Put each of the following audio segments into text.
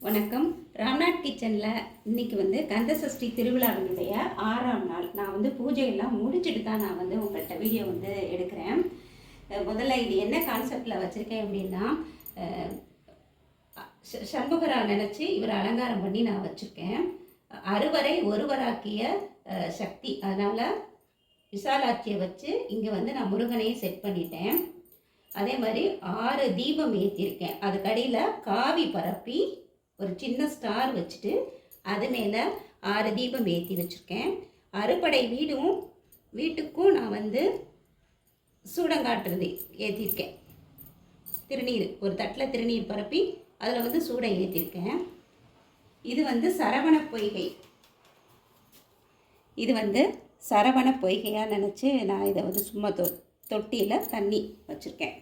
வணக்கம். ராம்நாத் கிச்சனில் இன்றைக்கி வந்து கந்தசஷ்டி திருவிழாவினுடைய 6ஆம் நாள். நான் வந்து பூஜையெல்லாம் முடிச்சுட்டு தான் நான் வந்து உங்கள்கிட்ட வீடியோ வந்து எடுக்கிறேன். முதல்ல இது என்ன கான்செப்டில் வச்சுருக்கேன் அப்படின்னா, சண்முகரா நினச்சி இவரை அலங்காரம் பண்ணி நான் வச்சுருக்கேன். அறுவரை ஒருவராக்கிய சக்தி, அதனால் விசாலாட்சியை வச்சு இங்கே வந்து நான் முருகனையும் செட் பண்ணிட்டேன். அதே மாதிரி 6 தீபம் ஏற்றிருக்கேன். அதுக்கடியில் காவி பரப்பி ஒரு சின்ன ஸ்டார் வச்சுட்டு அது மேலே 6 தீபம் ஏற்றி வச்சுருக்கேன். அறுபடை வீட்டுக்கும் நான் வந்து சூடங்காட்டுறது ஏற்றிருக்கேன். திருநீர் ஒரு தட்டில் திருநீர் பரப்பி அதில் வந்து சூடம் ஏற்றிருக்கேன். இது வந்து சரவண பொய்கை. இது வந்து சரவண பொய்கையாக நினச்சி நான் இதை வந்து சும்மா தொட்டியில் தண்ணி வச்சுருக்கேன்.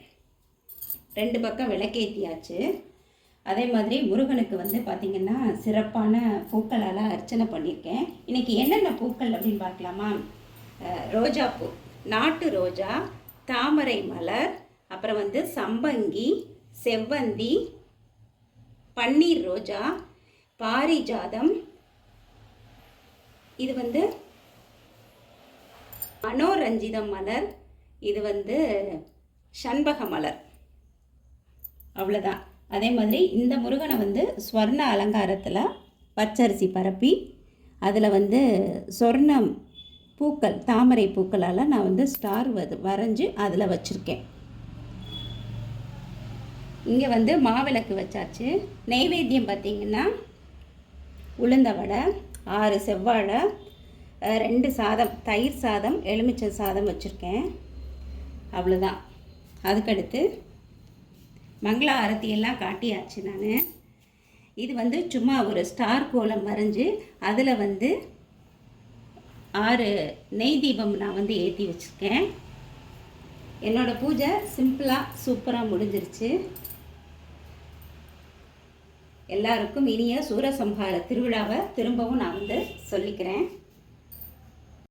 2 பக்கம் விளக்கேற்றியாச்சு. அதே மாதிரி முருகனுக்கு வந்து பார்த்திங்கன்னா சிறப்பான பூக்களால் அர்ச்சனை பண்ணியிருக்கேன். இன்றைக்கி என்னென்ன பூக்கள் அப்படின்னு பார்க்கலாமா? ரோஜாப்பூ, நாட்டு ரோஜா, தாமரை மலர், அப்புறம் வந்து சம்பங்கி, செவ்வந்தி, பன்னீர் ரோஜா, பாரிஜாதம், இது வந்து மனோரஞ்சிதம் மலர், இது வந்து சண்பக மலர். அவ்வளோதான். அதே மாதிரி இந்த முருகனை வந்து ஸ்வர்ண அலங்காரத்தில் பச்சரிசி பரப்பி அதில் வந்து சொர்ணம் பூக்கள், தாமரை பூக்களால் நான் வந்து ஸ்டார் வரைஞ்சி அதில் வச்சுருக்கேன். இங்கே வந்து மாவிளக்கு வச்சாச்சு. நெய்வேத்தியம் பார்த்திங்கன்னா உளுந்த வடை, 6 செவ்வாழை, 2 சாதம், தயிர் சாதம், எலுமிச்சை சாதம் வச்சுருக்கேன். அவ்வளோதான். அதுக்கடுத்து மங்கள ஆரத்தியெல்லாம் காட்டியாச்சு நான். இது வந்து சும்மா ஒரு ஸ்டார் கோலம் வரைஞ்சி அதில் வந்து 6 நெய் தீபம் நான் வந்து ஏற்றி வச்சுருக்கேன். என்னோடய பூஜை சிம்பிளாக சூப்பராக முடிஞ்சிருச்சு. எல்லாருக்கும் இனிய சூரசம்ஹார திருவிழாவை திரும்பவும் நான் வந்து சொல்லிக்கிறேன்.